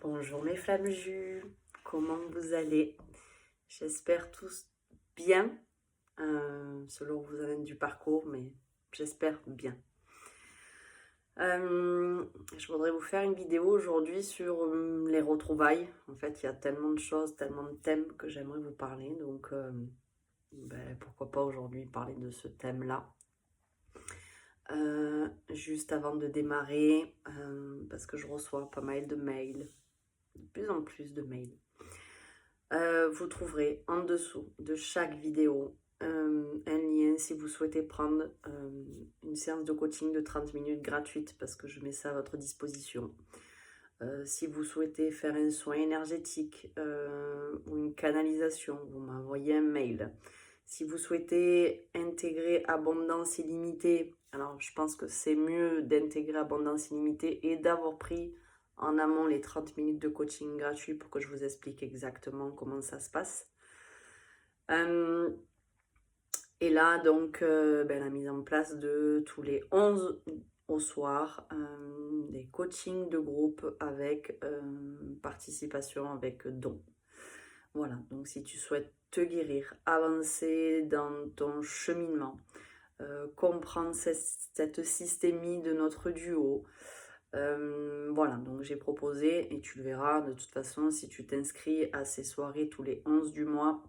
Bonjour mes flammes jus, comment vous allez? J'espère tous bien, selon où vous avez du parcours, mais j'espère bien. Je voudrais vous faire une vidéo aujourd'hui sur les retrouvailles. En fait, il y a tellement de choses, tellement de thèmes que j'aimerais vous parler, donc pourquoi pas aujourd'hui parler de ce thème-là. Juste avant de démarrer, parce que je reçois pas mal de mails, de plus en plus de mails. Vous trouverez en dessous de chaque vidéo un lien si vous souhaitez prendre une séance de coaching de 30 minutes gratuite parce que je mets ça à votre disposition. Si vous souhaitez faire un soin énergétique ou une canalisation, vous m'envoyez un mail. Si vous souhaitez intégrer abondance illimitée, alors je pense que c'est mieux d'intégrer abondance illimitée et d'avoir pris en amont les 30 minutes de coaching gratuit pour que je vous explique exactement comment ça se passe. Et là, donc, la mise en place de tous les 11 au soir, des coachings de groupe avec participation, avec don. Voilà, donc si tu souhaites te guérir, avancer dans ton cheminement, comprendre cette systémie de notre duo, voilà, donc j'ai proposé, et tu le verras de toute façon, si tu t'inscris à ces soirées tous les 11 du mois,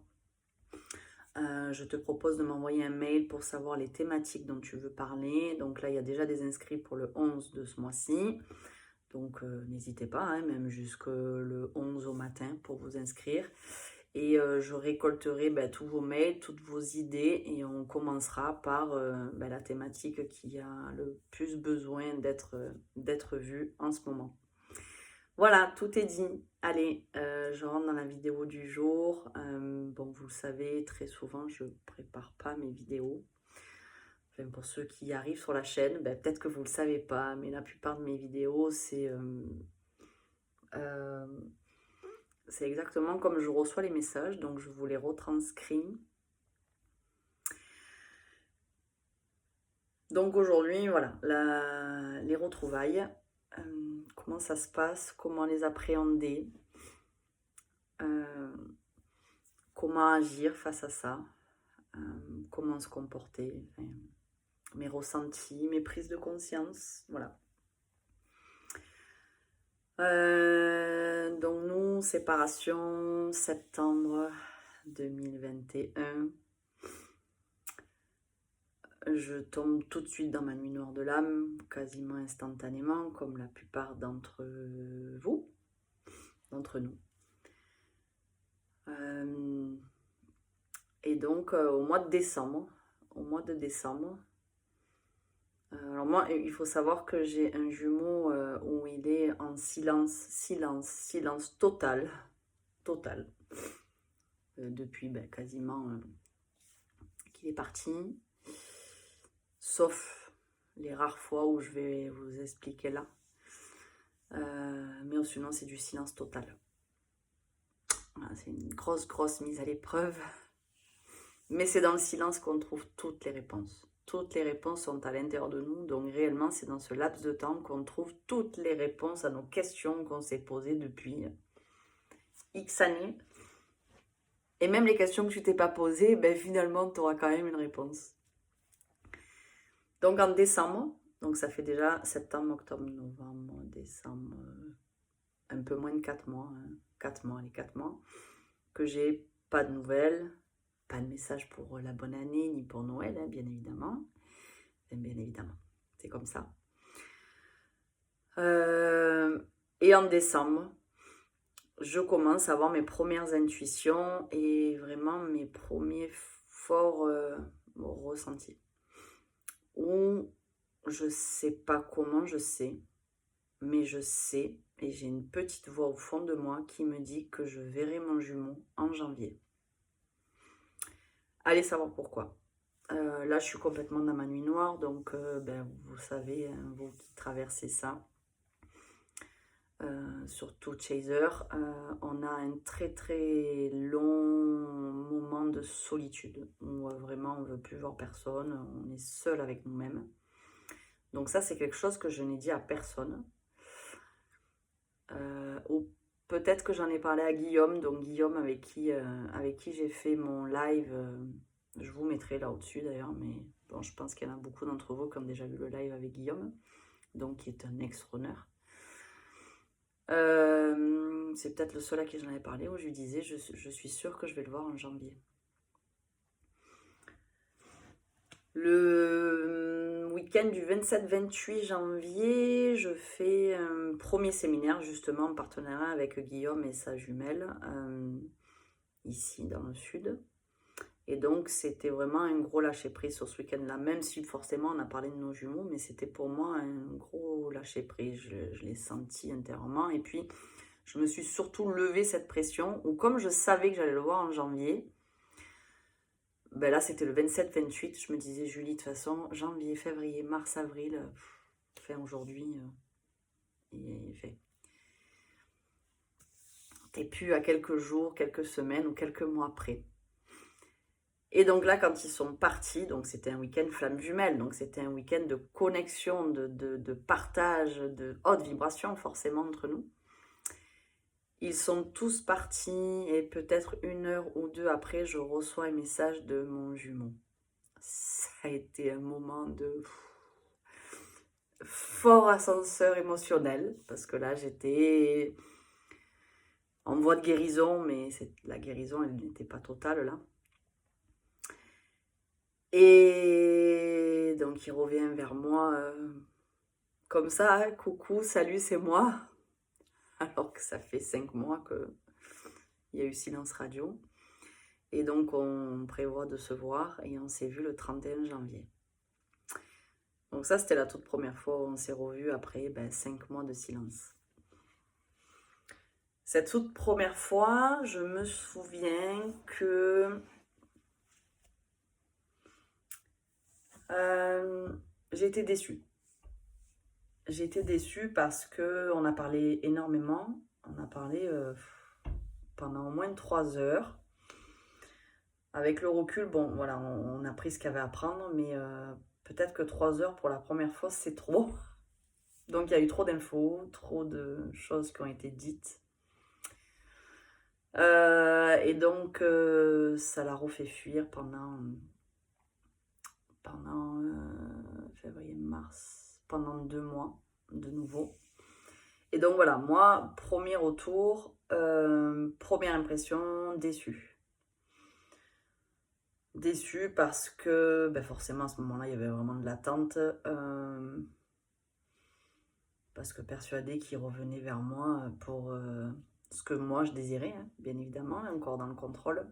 je te propose de m'envoyer un mail pour savoir les thématiques dont tu veux parler. Donc là, il y a déjà des inscrits pour le 11 de ce mois-ci. Donc n'hésitez pas, hein, même jusque le 11 au matin pour vous inscrire. Et je récolterai tous vos mails, toutes vos idées et on commencera par la thématique qui a le plus besoin d'être vue en ce moment. Voilà, tout est dit. Allez, je rentre dans la vidéo du jour. Bon, vous le savez, très souvent, je ne prépare pas mes vidéos. Enfin, pour ceux qui arrivent sur la chaîne, peut-être que vous ne le savez pas, mais la plupart de mes vidéos, c'est exactement comme je reçois les messages, donc je vous les retranscris. Donc aujourd'hui, voilà, les retrouvailles, comment ça se passe, comment les appréhender, comment agir face à ça, comment se comporter, enfin, mes ressentis, mes prises de conscience, voilà. Donc nous, séparation, septembre 2021. Je tombe tout de suite dans ma nuit noire de l'âme, quasiment instantanément, comme la plupart d'entre vous, d'entre nous. Et donc, au mois de décembre, alors moi, il faut savoir que j'ai un jumeau où il est en silence total, depuis quasiment qu'il est parti, sauf les rares fois où je vais vous expliquer là. Mais sinon, c'est du silence total. Voilà, c'est une grosse mise à l'épreuve. Mais c'est dans le silence qu'on trouve toutes les réponses. Toutes les réponses sont à l'intérieur de nous. Donc réellement, c'est dans ce laps de temps qu'on trouve toutes les réponses à nos questions qu'on s'est posées depuis X années. Et même les questions que tu t'es pas posées, finalement, tu auras quand même une réponse. Donc en décembre, donc ça fait déjà septembre, octobre, novembre, décembre, un peu moins de 4 mois, 4 mois, que j'ai pas de nouvelles, pas de message pour la bonne année, ni pour Noël, hein, bien évidemment. Bien évidemment, c'est comme ça. Et en décembre, je commence à avoir mes premières intuitions et vraiment mes premiers forts ressentis. Où je sais pas comment je sais, mais je sais, et j'ai une petite voix au fond de moi qui me dit que je verrai mon jumeau en janvier. Allez savoir pourquoi. Là, je suis complètement dans ma nuit noire, donc vous savez, hein, vous qui traversez ça, surtout Chaser, on a un très long moment de solitude, où vraiment on ne veut plus voir personne, on est seul avec nous-mêmes. Donc ça, c'est quelque chose que je n'ai dit à personne. peut-être que j'en ai parlé à Guillaume, donc Guillaume avec qui j'ai fait mon live. Je vous mettrai là au-dessus d'ailleurs, mais bon, je pense qu'il y en a beaucoup d'entre vous qui ont déjà vu le live avec Guillaume, donc qui est un ex-runner. C'est peut-être le seul à qui j'en avais parlé, où je lui disais, je suis sûre que je vais le voir en janvier. Le week-end du 27-28 janvier, je fais un premier séminaire justement en partenariat avec Guillaume et sa jumelle, ici dans le sud. Et donc c'était vraiment un gros lâcher-prise sur ce week-end-là, même si forcément on a parlé de nos jumeaux, mais c'était pour moi un gros lâcher-prise, je l'ai senti intérieurement. Et puis je me suis surtout levé cette pression, où comme je savais que j'allais le voir en janvier, ben là c'était le 27-28, je me disais Julie, de toute façon, janvier, février, mars, avril, enfin aujourd'hui, il fait. T'es plus à quelques jours, quelques semaines ou quelques mois près. Et donc là, quand ils sont partis, donc c'était un week-end flamme jumelle, donc c'était un week-end de connexion, de partage, de haute vibration forcément entre nous. Ils sont tous partis et peut-être 1 heure ou 2 après, je reçois un message de mon jumeau. Ça a été un moment de fort ascenseur émotionnel, parce que là j'étais en voie de guérison, mais la guérison elle n'était pas totale là. Et donc il revient vers moi comme ça, hein, coucou, salut, c'est moi. Alors que ça fait 5 mois qu'il y a eu silence radio. Et donc on prévoit de se voir et on s'est vu le 31 janvier. Donc ça c'était la toute première fois où on s'est revus après 5 mois de silence. Cette toute première fois, je me souviens que j'ai été déçue. J'ai été déçue parce qu'on a parlé énormément. On a parlé pendant au moins 3 heures. Avec le recul, bon, voilà, on a pris ce qu'il y avait à prendre, mais peut-être que 3 heures pour la première fois, c'est trop. Donc il y a eu trop d'infos, trop de choses qui ont été dites. Et donc ça l'a refait fuir pendant février, mars, pendant 2 mois de nouveau. Et donc voilà, moi, premier retour, première impression, déçue. Déçue parce que forcément à ce moment-là, il y avait vraiment de l'attente. Parce que persuadée qu'il revenait vers moi pour ce que moi je désirais, hein, bien évidemment, encore dans le contrôle.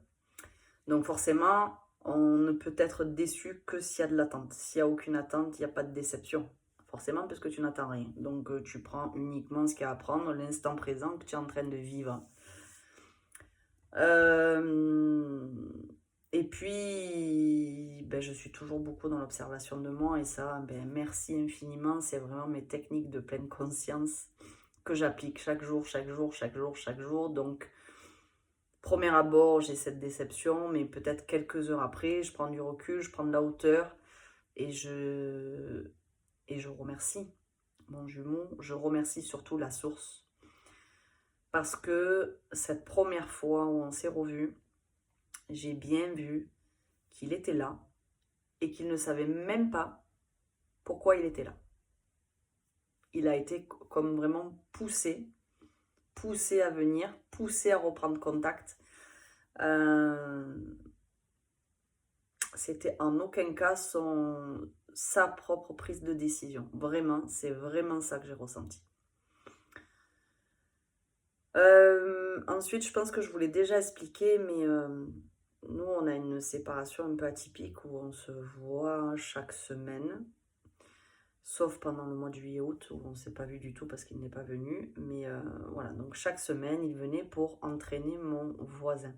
Donc forcément, on ne peut être déçu que s'il y a de l'attente. S'il n'y a aucune attente, il n'y a pas de déception. Forcément, parce que tu n'attends rien. Donc tu prends uniquement ce qu'il y a à prendre, l'instant présent que tu es en train de vivre. Et puis, je suis toujours beaucoup dans l'observation de moi et ça, merci infiniment. C'est vraiment mes techniques de pleine conscience que j'applique chaque jour, chaque jour, chaque jour, chaque jour. Donc, premier abord, j'ai cette déception, mais peut-être quelques heures après, je prends du recul, je prends de la hauteur et je remercie mon jumeau. Je remercie surtout la source. Parce que cette première fois où on s'est revus, j'ai bien vu qu'il était là et qu'il ne savait même pas pourquoi il était là. Il a été comme vraiment poussé à venir, poussé à reprendre contact. C'était en aucun cas sa propre prise de décision. Vraiment, c'est vraiment ça que j'ai ressenti. Ensuite, je pense que je vous l'ai déjà expliqué, mais nous, on a une séparation un peu atypique où on se voit chaque semaine, sauf pendant le mois de juillet-août où on ne s'est pas vu du tout parce qu'il n'est pas venu. Mais voilà, donc chaque semaine, il venait pour entraîner mon voisin.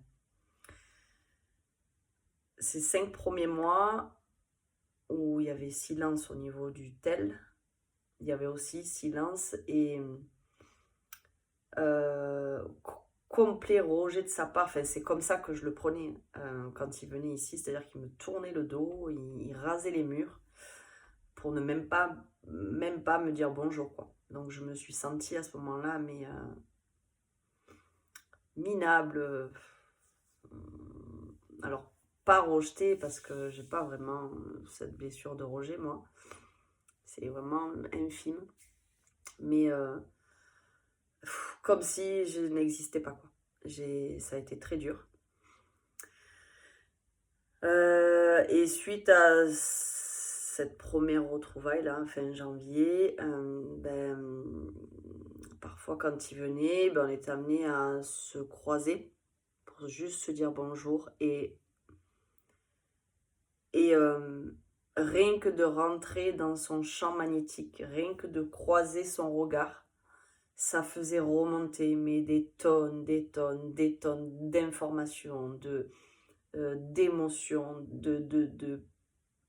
Ces 5 premiers mois où il y avait silence au niveau du tel, il y avait aussi silence et complet rejet de sa part. Enfin, c'est comme ça que je le prenais quand il venait ici, c'est-à-dire qu'il me tournait le dos, il rasait les murs pour ne même pas me dire bonjour, quoi. Donc je me suis sentie à ce moment-là, mais minable. Alors, pas rejeté parce que j'ai pas vraiment cette blessure de rejet, moi. C'est vraiment infime. Mais comme si je n'existais pas, quoi. Ça a été très dur. Et suite à cette première retrouvaille, là, fin janvier, parfois quand il venait, on était amené à se croiser pour juste se dire bonjour. Et rien que de rentrer dans son champ magnétique, rien que de croiser son regard, ça faisait remonter mais des tonnes d'informations, d'émotions,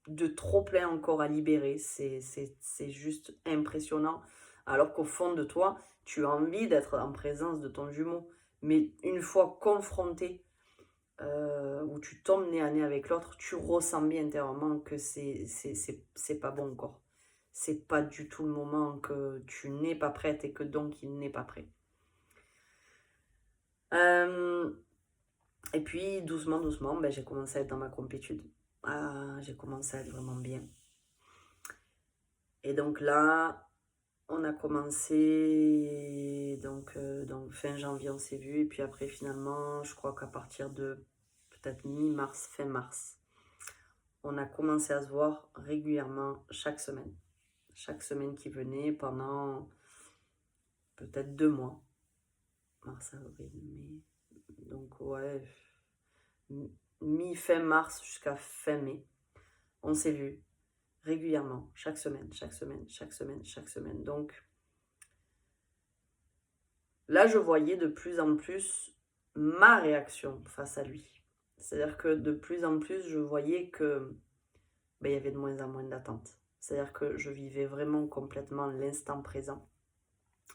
de trop plein encore à libérer. C'est juste impressionnant. Alors qu'au fond de toi, tu as envie d'être en présence de ton jumeau. Mais une fois confronté, où tu tombes nez à nez avec l'autre, tu ressens bien intérieurement que c'est pas bon encore. C'est pas du tout le moment, que tu n'es pas prête et que donc il n'est pas prêt. Et puis doucement, j'ai commencé à être dans ma complétude. J'ai commencé à être vraiment bien. Et donc là, on a commencé, donc fin janvier on s'est vu, et puis après finalement, je crois qu'à partir de peut-être mi-mars, fin mars, on a commencé à se voir régulièrement chaque semaine. Chaque semaine qui venait pendant peut-être 2 mois. Mars, avril, mai. Donc ouais, mi-fin mars jusqu'à fin mai. On s'est vu régulièrement, chaque semaine. Donc là, je voyais de plus en plus ma réaction face à lui. C'est-à-dire que de plus en plus, je voyais que il y avait de moins en moins d'attente. C'est-à-dire que je vivais vraiment complètement l'instant présent,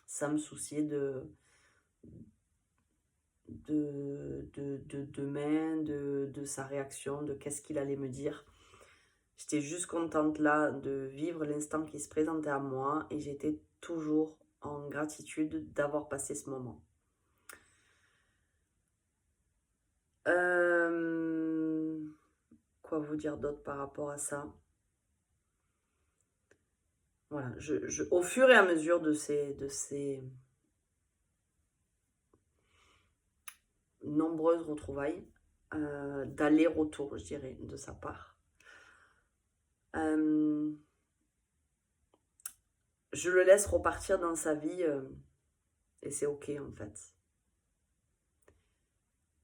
sans me soucier de demain, de sa réaction, de qu'est-ce qu'il allait me dire. J'étais juste contente là de vivre l'instant qui se présentait à moi, et j'étais toujours en gratitude d'avoir passé ce moment. Quoi vous dire d'autre par rapport à ça? Voilà, au fur et à mesure de ces nombreuses retrouvailles, d'aller-retour, je dirais, de sa part, je le laisse repartir dans sa vie, et c'est ok en fait.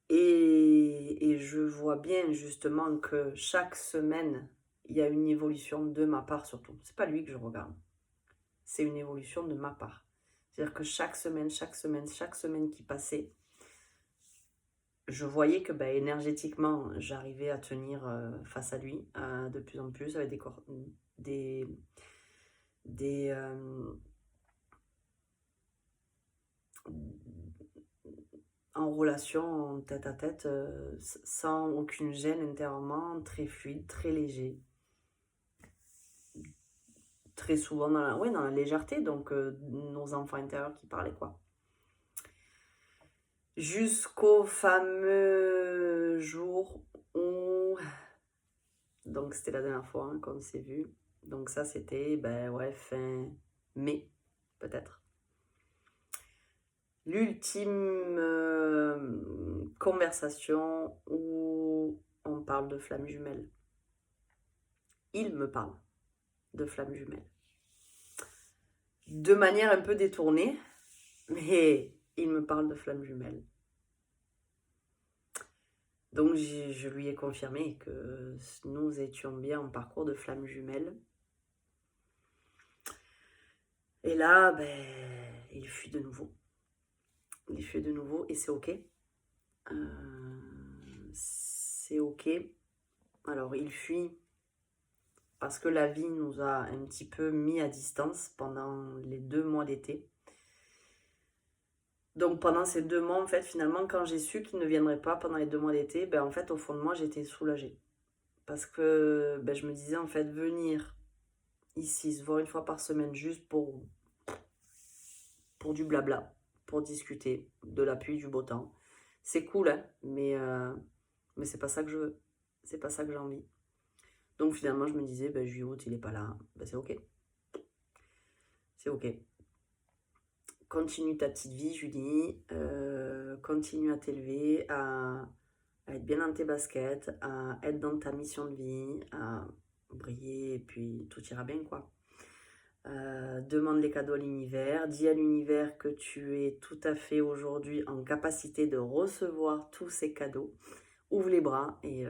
Et je vois bien justement que chaque semaine, il y a une évolution de ma part surtout. C'est pas lui que je regarde, c'est une évolution de ma part. C'est-à-dire que chaque semaine qui passait, je voyais que énergétiquement, j'arrivais à tenir face à lui de plus en plus, avec en relation, en tête à tête, sans aucune gêne intérieurement, très fluide, très léger. Très souvent dans la légèreté, donc nos enfants intérieurs qui parlaient, quoi. Jusqu'au fameux jour où... Donc c'était la dernière fois qu'on s'est vu. Donc ça c'était, fin mai, peut-être. L'ultime conversation où on parle de flammes jumelles. Il me parle de flammes jumelles. De manière un peu détournée, mais il me parle de flammes jumelles. Donc je lui ai confirmé que nous étions bien en parcours de flammes jumelles. Et là, il fuit de nouveau. Il fuit de nouveau et c'est ok. C'est ok. Alors il fuit parce que la vie nous a un petit peu mis à distance pendant les 2 mois d'été. Donc pendant ces 2 mois, en fait, finalement, quand j'ai su qu'il ne viendrait pas pendant les 2 mois d'été, en fait, au fond de moi, j'étais soulagée. Parce que je me disais, en fait, venir ici, se voir une fois par semaine, juste pour du blabla, pour discuter de la pluie, du beau temps, C'est cool, hein, mais c'est pas ça que je veux. C'est pas ça que j'ai envie. Donc finalement, je me disais, ben, juillet, août, il est pas là. Ben, c'est ok. C'est ok. Continue ta petite vie, Julie. Continue à t'élever, à être bien dans tes baskets, à être dans ta mission de vie, à briller, et puis tout ira bien, quoi. Demande les cadeaux à l'univers, dis à l'univers que tu es tout à fait aujourd'hui en capacité de recevoir tous ces cadeaux. Ouvre les bras et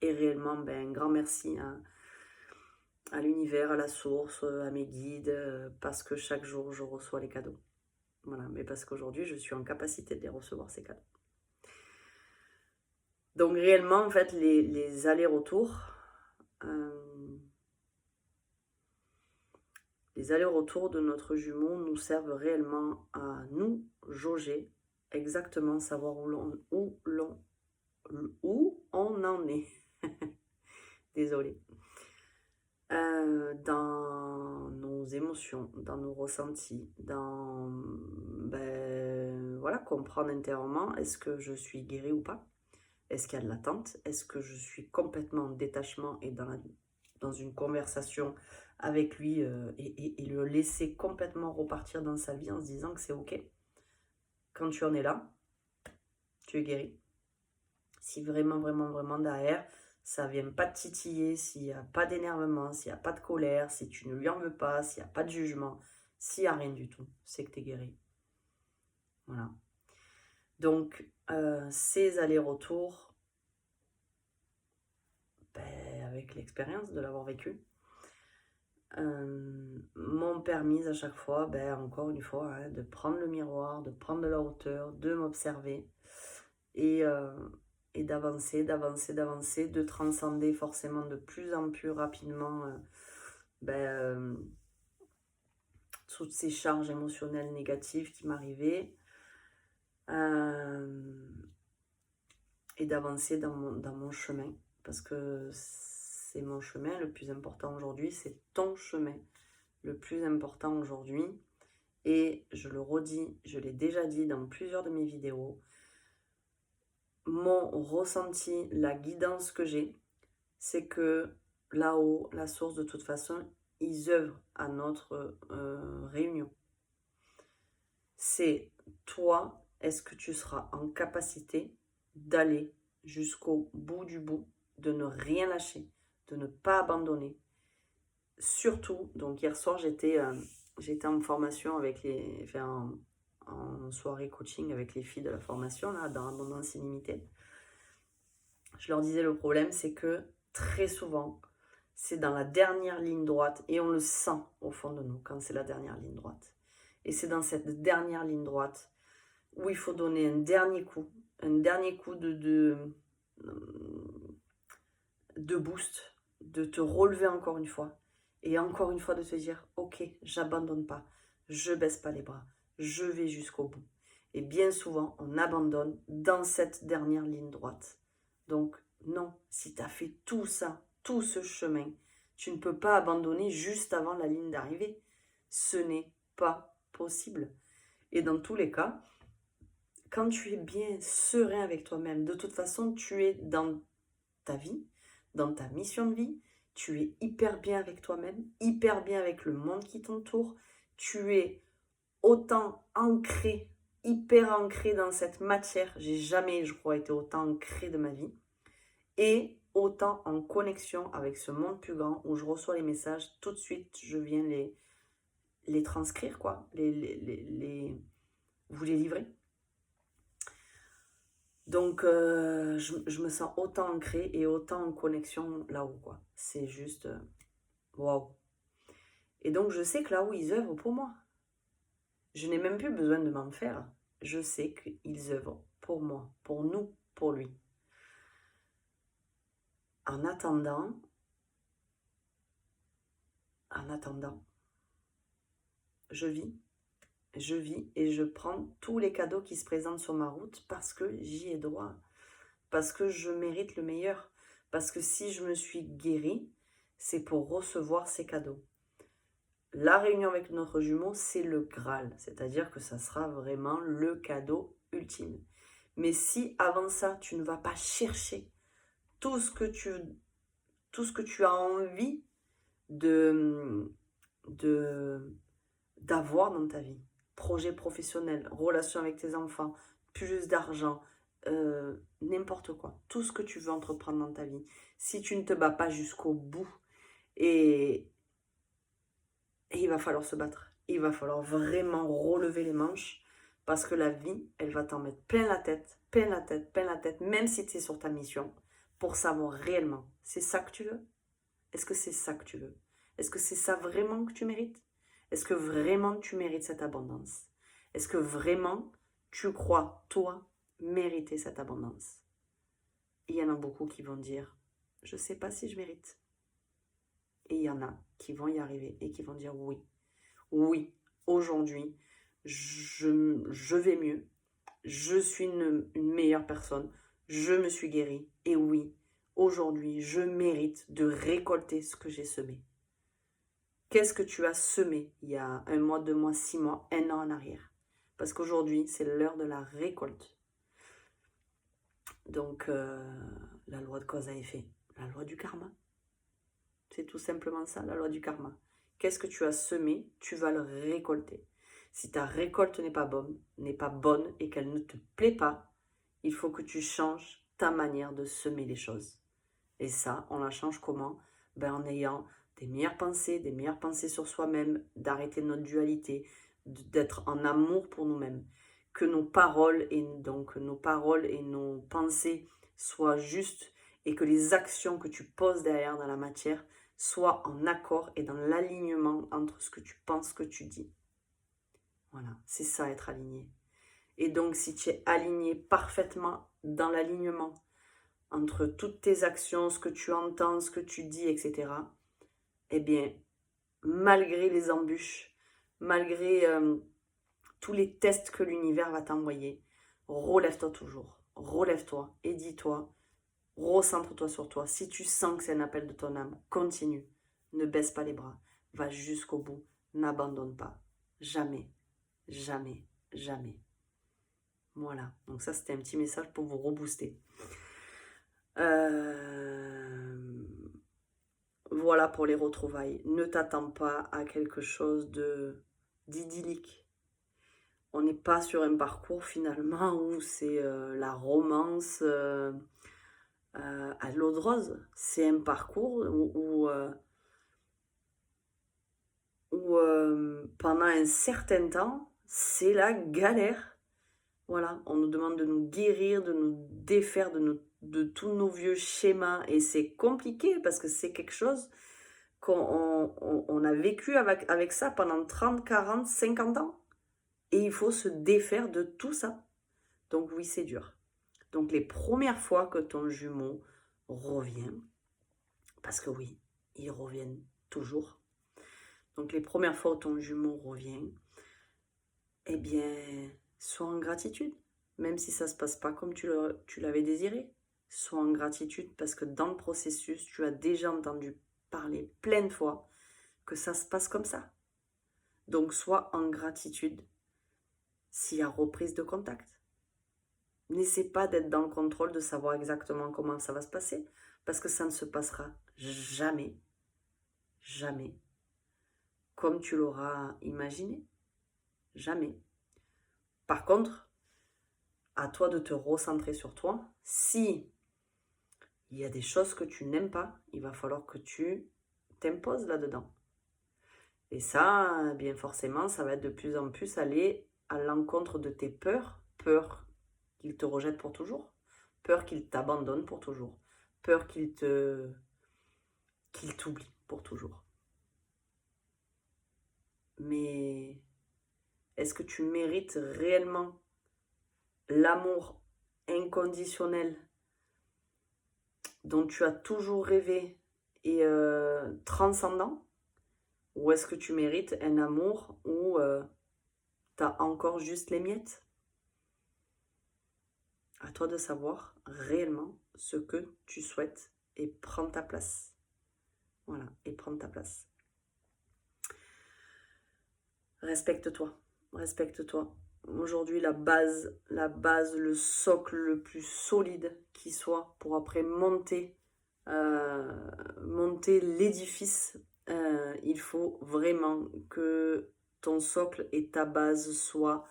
réellement, ben, un grand merci à l'univers, à la source, à mes guides, parce que chaque jour, je reçois les cadeaux. Voilà, mais parce qu'aujourd'hui, je suis en capacité de les recevoir, ces cadeaux. Donc réellement, en fait, les allers-retours, de notre jumeau nous servent réellement à nous jauger, exactement savoir où on en est. Désolée. Dans nos émotions, dans nos ressentis, dans voilà, comprendre intérieurement, est-ce que je suis guérie ou pas? Est-ce qu'il y a de l'attente? Est-ce que je suis complètement en détachement et dans une conversation avec lui et le laisser complètement repartir dans sa vie en se disant que c'est ok? Quand tu en es là, tu es guéri. Si vraiment, vraiment, vraiment derrière, ça vient pas te titiller, s'il n'y a pas d'énervement, s'il n'y a pas de colère, si tu ne lui en veux pas, s'il n'y a pas de jugement, s'il n'y a rien du tout, c'est que tu es guéri. Voilà. Donc, ces allers-retours, avec l'expérience de l'avoir vécu, m'ont permis à chaque fois, encore une fois, hein, de prendre le miroir, de prendre de la hauteur, de m'observer et d'avancer, de transcender forcément de plus en plus rapidement toutes ces charges émotionnelles négatives qui m'arrivaient et d'avancer dans mon chemin, parce que c'est mon chemin le plus important aujourd'hui, c'est ton chemin le plus important aujourd'hui. Et je le redis, je l'ai déjà dit dans plusieurs de mes vidéos, mon ressenti, la guidance que j'ai, c'est que là-haut, la source de toute façon, ils œuvrent à notre réunion. C'est toi, est-ce que tu seras en capacité d'aller jusqu'au bout du bout, de ne rien lâcher, de ne pas abandonner. Surtout, donc hier soir, j'étais en formation avec en soirée coaching avec les filles de la formation, là, dans Abondance Illimitée. Je leur disais, le problème, c'est que très souvent, c'est dans la dernière ligne droite, et on le sent au fond de nous quand c'est la dernière ligne droite. Et c'est dans cette dernière ligne droite où il faut donner un dernier coup de boost, de te relever encore une fois, et encore une fois de te dire, ok, j'abandonne pas, je baisse pas les bras, je vais jusqu'au bout. Et bien souvent, on abandonne dans cette dernière ligne droite. Donc non, si tu as fait tout ça, tout ce chemin, tu ne peux pas abandonner juste avant la ligne d'arrivée. Ce n'est pas possible. Et dans tous les cas, quand tu es bien serein avec toi-même, de toute façon, tu es dans ta vie, dans ta mission de vie, tu es hyper bien avec toi-même, hyper bien avec le monde qui t'entoure, tu es autant ancré, hyper ancré dans cette matière, j'ai jamais, je crois, été autant ancré de ma vie, et autant en connexion avec ce monde plus grand où je reçois les messages, tout de suite, je viens les transcrire, quoi, vous les livrer. Donc, je me sens autant ancrée et autant en connexion là-haut, quoi. C'est juste, waouh. Et donc, je sais que là-haut, ils œuvrent pour moi. Je n'ai même plus besoin de m'en faire. Je sais qu'ils œuvrent pour moi, pour nous, pour lui. En attendant, je vis et je prends tous les cadeaux qui se présentent sur ma route parce que j'y ai droit, parce que je mérite le meilleur, parce que si je me suis guérie, c'est pour recevoir ces cadeaux. la réunion avec notre jumeau, c'est le Graal. C'est-à-dire que ça sera vraiment le cadeau ultime. Mais si avant ça, tu ne vas pas chercher tout ce que tu as envie d'avoir dans ta vie, projet professionnel, relation avec tes enfants, plus d'argent, n'importe quoi, tout ce que tu veux entreprendre dans ta vie, si tu ne te bats pas jusqu'au bout, et il va falloir se battre, il va falloir vraiment relever les manches, parce que la vie, elle va t'en mettre plein la tête, plein la tête, plein la tête, même si tu es sur ta mission, pour savoir réellement, c'est ça que tu veux? Est-ce que c'est ça que tu veux? Est-ce que c'est ça vraiment que tu mérites? Est-ce que vraiment tu mérites cette abondance? Est-ce que vraiment tu crois, toi, mériter cette abondance? Il y en a beaucoup qui vont dire, je ne sais pas si je mérite. Et il y en a qui vont y arriver et qui vont dire oui. Oui, aujourd'hui, je vais mieux. Je suis une meilleure personne. Je me suis guérie. Et oui, aujourd'hui, je mérite de récolter ce que j'ai semé. Qu'est-ce que tu as semé il y a 1 mois, 2 mois, 6 mois, 1 an en arrière? Parce qu'aujourd'hui, c'est l'heure de la récolte. Donc, la loi de cause à effet, la loi du karma. C'est tout simplement ça, la loi du karma. Qu'est-ce que tu as semé, tu vas le récolter. Si ta récolte n'est pas bonne et qu'elle ne te plaît pas, il faut que tu changes ta manière de semer les choses. Et ça, on la change comment? En ayant des meilleures pensées sur soi-même, d'arrêter notre dualité, d'être en amour pour nous-mêmes. Que nos paroles et nos pensées soient justes et que les actions que tu poses derrière dans la matière soient en accord et dans l'alignement entre ce que tu penses, ce que tu dis. Voilà, c'est ça être aligné. Et donc, si tu es aligné parfaitement dans l'alignement entre toutes tes actions, ce que tu entends, ce que tu dis, etc., eh bien, malgré les embûches, malgré tous les tests que l'univers va t'envoyer, relève-toi toujours, relève-toi et dis-toi, recentre-toi sur toi. Si tu sens que c'est un appel de ton âme, continue, ne baisse pas les bras, va jusqu'au bout, n'abandonne pas, jamais, jamais, jamais. Voilà, donc ça c'était un petit message pour vous rebooster. Voilà pour les retrouvailles. Ne t'attends pas à quelque chose d'idyllique. On n'est pas sur un parcours finalement où c'est la romance à l'eau de rose. C'est un parcours où pendant un certain temps, c'est la galère. Voilà, on nous demande de nous guérir, de nous défaire de tous nos vieux schémas. Et c'est compliqué parce que c'est quelque chose qu'on a vécu avec ça pendant 30, 40, 50 ans. Et il faut se défaire de tout ça. Donc oui, c'est dur. Donc les premières fois que ton jumeau revient, parce que oui, ils reviennent toujours. Donc les premières fois où ton jumeau revient, eh bien, sois en gratitude. Même si ça ne se passe pas comme tu l'avais désiré. Sois en gratitude parce que dans le processus, tu as déjà entendu parler plein de fois que ça se passe comme ça. Donc sois en gratitude s'il y a reprise de contact. N'essaie pas d'être dans le contrôle, de savoir exactement comment ça va se passer, parce que ça ne se passera jamais, jamais, comme tu l'auras imaginé. Jamais. Par contre, à toi de te recentrer sur toi. Si il y a des choses que tu n'aimes pas, il va falloir que tu t'imposes là-dedans. Et ça, bien forcément, ça va être de plus en plus aller à l'encontre de tes peurs. Peur qu'il te rejette pour toujours. Peur qu'il t'abandonne pour toujours. Peur qu'il t'oublie pour toujours. Mais est-ce que tu mérites réellement l'amour inconditionnel dont tu as toujours rêvé et transcendant? Ou est-ce que tu mérites un amour où tu as encore juste les miettes? À toi de savoir réellement ce que tu souhaites et prendre ta place. Voilà, et prendre ta place. respecte-toi. Respecte-toi. Aujourd'hui, la base, le socle le plus solide qui soit pour après monter, monter l'édifice, il faut vraiment que ton socle et ta base soient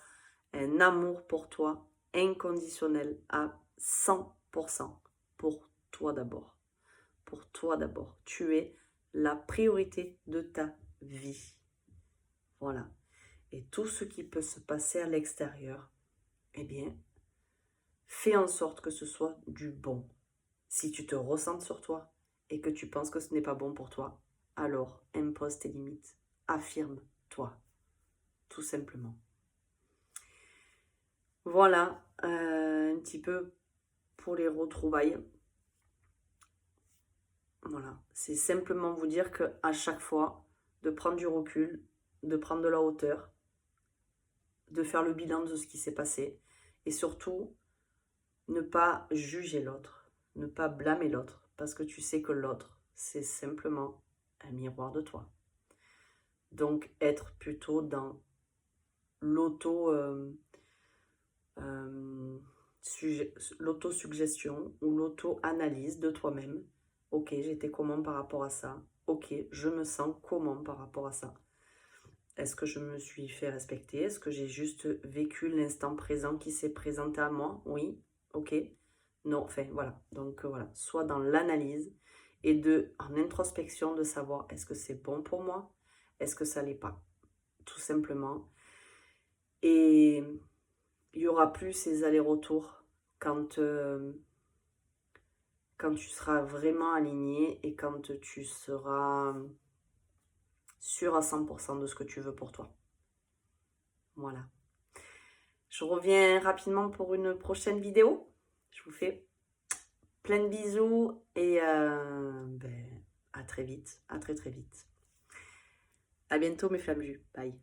un amour pour toi inconditionnel à 100% pour toi d'abord. Pour toi d'abord. Tu es la priorité de ta vie. Voilà. Et tout ce qui peut se passer à l'extérieur, eh bien, fais en sorte que ce soit du bon. Si tu te ressentes sur toi et que tu penses que ce n'est pas bon pour toi, alors impose tes limites. Affirme-toi, tout simplement. Voilà, un petit peu pour les retrouvailles. Voilà, c'est simplement vous dire qu'à chaque fois, de prendre du recul, de prendre de la hauteur, de faire le bilan de ce qui s'est passé et surtout, ne pas juger l'autre, ne pas blâmer l'autre, parce que tu sais que l'autre, c'est simplement un miroir de toi. Donc, être plutôt dans l'autosuggestion ou l'auto-analyse de toi-même. Ok, j'étais comment par rapport à ça? Ok, je me sens comment par rapport à ça? Est-ce que je me suis fait respecter? Est-ce que j'ai juste vécu l'instant présent qui s'est présenté à moi? Oui, ok. Non, enfin voilà. Donc voilà, soit dans l'analyse et en introspection de savoir est-ce que c'est bon pour moi? Est-ce que ça l'est pas? Tout simplement. Et il y aura plus ces allers-retours quand tu seras vraiment aligné et quand tu seras sûr à 100% de ce que tu veux pour toi. Voilà. Je reviens rapidement pour une prochaine vidéo. Je vous fais plein de bisous et à très vite. À très très vite. À bientôt mes flammes jues. Bye.